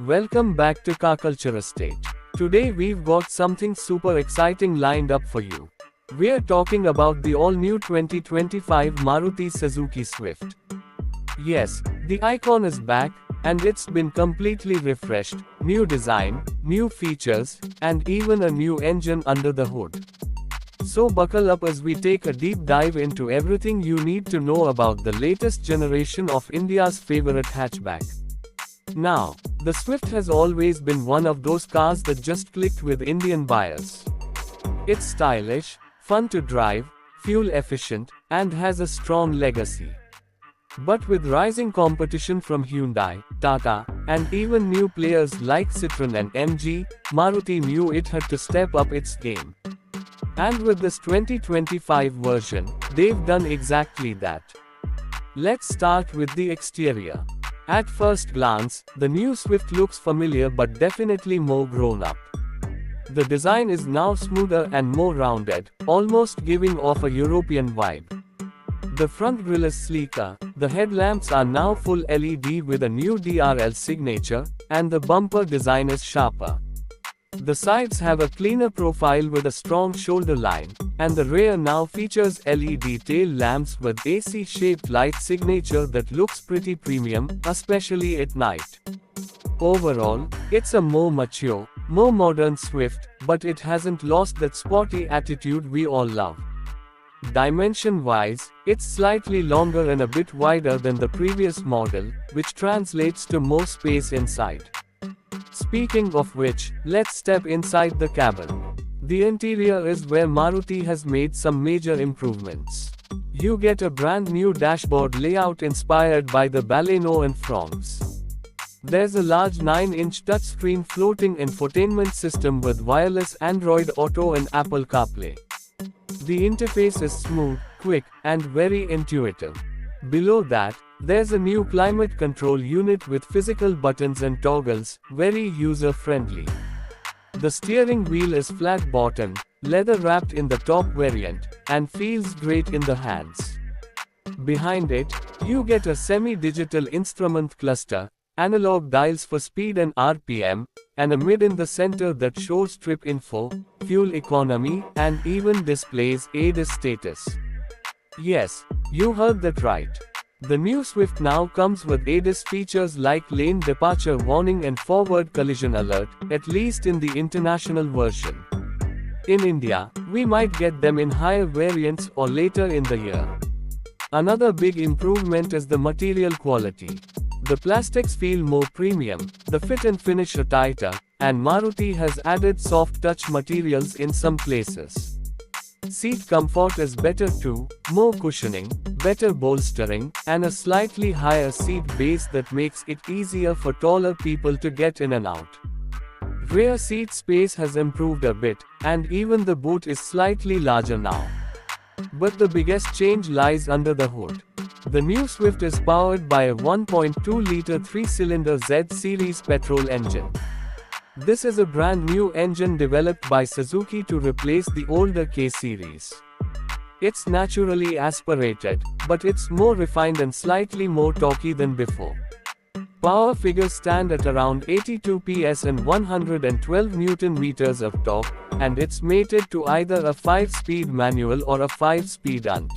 welcome back to CarCulturestate. Today we've got something super exciting lined up for you. We're talking about the all-new 2025 Maruti Suzuki Swift. Yes, the icon is back, and it's been completely refreshed, new design, new features, and even a new engine under the hood. So buckle up as we take a deep dive into everything you need to know about the latest generation of India's favorite hatchback. Now, the Swift has always been one of those cars that just clicked with Indian buyers. It's stylish, fun to drive, fuel efficient, and has a strong legacy. But with rising competition from Hyundai, Tata, and even new players like Citroën and MG, Maruti knew it had to step up its game. And with this 2025 version, they've done exactly that. Let's start with the exterior. At first glance, the new Swift looks familiar but definitely more grown up. The design is now smoother and more rounded, almost giving off a European vibe. The front grille is sleeker, the headlamps are now full LED with a new DRL signature, and the bumper design is sharper. The sides have a cleaner profile with a strong shoulder line, and the rear now features LED tail lamps with AC-shaped light signature that looks pretty premium, especially at night. Overall, it's a more mature, more modern Swift, but it hasn't lost that sporty attitude we all love. Dimension-wise, it's slightly longer and a bit wider than the previous model, which translates to more space inside. Speaking of which, let's step inside the cabin. The interior is where Maruti has made some major improvements. You get a brand new dashboard layout inspired by the Baleno and Fronx. There's a large 9-inch touchscreen floating infotainment system with wireless Android Auto and Apple CarPlay. The interface is smooth, quick, and very intuitive. Below that, there's a new climate control unit with physical buttons and toggles, very user-friendly. The steering wheel is flat-bottomed, leather-wrapped in the top variant, and feels great in the hands. Behind it, you get a semi-digital instrument cluster, analog dials for speed and RPM, and a mid in the center that shows trip info, fuel economy, and even displays ADAS status. Yes, you heard that right. The new Swift now comes with ADAS features like lane departure warning and forward collision alert, at least in the international version. In India, we might get them in higher variants or later in the year. Another big improvement is the material quality. The plastics feel more premium, the fit and finish are tighter, and Maruti has added soft touch materials in some places. Seat comfort is better too, more cushioning, better bolstering, and a slightly higher seat base that makes it easier for taller people to get in and out. Rear seat space has improved a bit, and even the boot is slightly larger now. But the biggest change lies under the hood. The new Swift is powered by a 1.2-liter 3-cylinder Z-series petrol engine. This is a brand new engine developed by Suzuki to replace the older K-series. It's naturally aspirated, but it's more refined and slightly more torquey than before. Power figures stand at around 82 PS and 112 Nm of torque, and it's mated to either a 5-speed manual or a 5-speed shunt.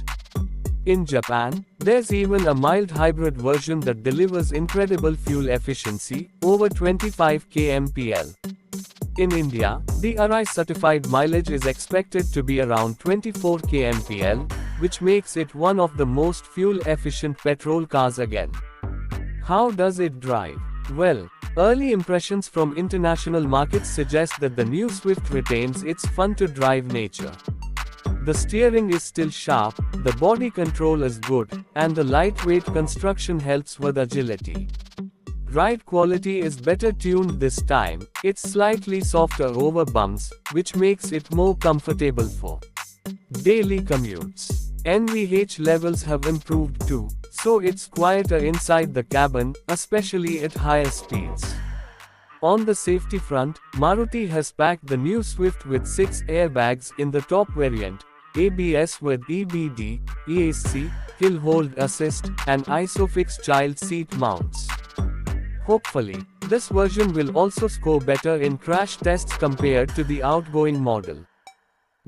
In Japan, there's even a mild hybrid version that delivers incredible fuel efficiency, over 25 kmpl. In India, the RI certified mileage is expected to be around 24 kmpl, which makes it one of the most fuel-efficient petrol cars again. How does it drive? Well, early impressions from international markets suggest that the new Swift retains its fun-to-drive nature. The steering is still sharp, the body control is good, and the lightweight construction helps with agility. Ride quality is better tuned this time, it's slightly softer over bumps, which makes it more comfortable for daily commutes. NVH levels have improved too, so it's quieter inside the cabin, especially at higher speeds. On the safety front, Maruti has packed the new Swift with 6 airbags in the top variant, ABS with EBD, ESC, hill hold assist, and ISOFIX child seat mounts. Hopefully, This version will also score better in crash tests compared to the outgoing model.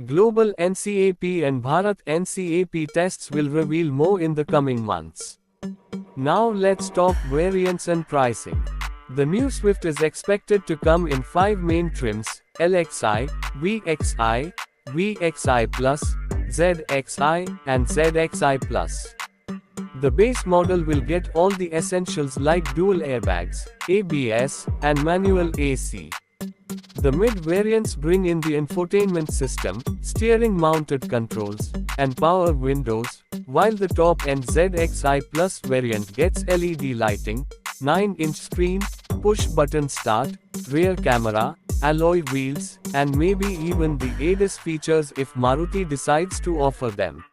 Global NCAP and Bharat NCAP tests will reveal more in the coming months. Now let's talk variants and pricing. The new Swift is expected to come in 5 main trims: LXI, VXI, VXI Plus, ZXI, and ZXI Plus. The base model will get all the essentials like dual airbags, ABS, and manual AC. The mid variants bring in the infotainment system, steering mounted controls, and power windows, while the top-end ZXI Plus variant gets LED lighting, 9-inch screen, push-button start, rear camera, alloy wheels, and maybe even the ADAS features if Maruti decides to offer them.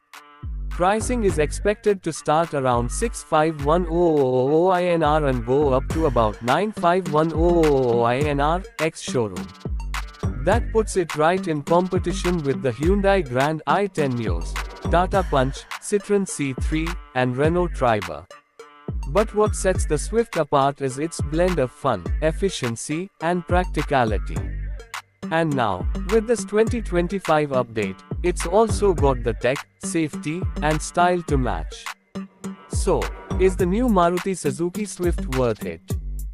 Pricing is expected to start around 651,000 INR and go up to about 951,000 INR ex-showroom. That puts it right in competition with the Hyundai Grand i10 Neos, Tata Punch, Citroën C3, and Renault Triber. But what sets the Swift apart is its blend of fun, efficiency, and practicality. And now, with this 2025 update, it's also got the tech, safety, and style to match. So, is the new Maruti Suzuki Swift worth it?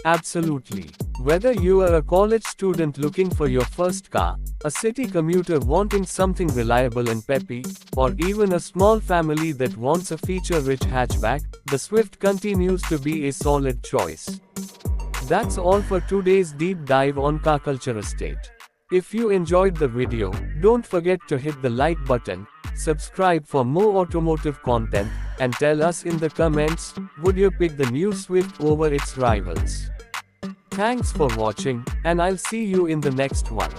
Absolutely. Whether you are a college student looking for your first car, a city commuter wanting something reliable and peppy, or even a small family that wants a feature-rich hatchback, the Swift continues to be a solid choice. That's all for today's deep dive on CarCulturestate. If you enjoyed the video, don't forget to hit the like button, subscribe for more automotive content, and tell us in the comments, would you pick the new Swift over its rivals? Thanks for watching, and I'll see you in the next one.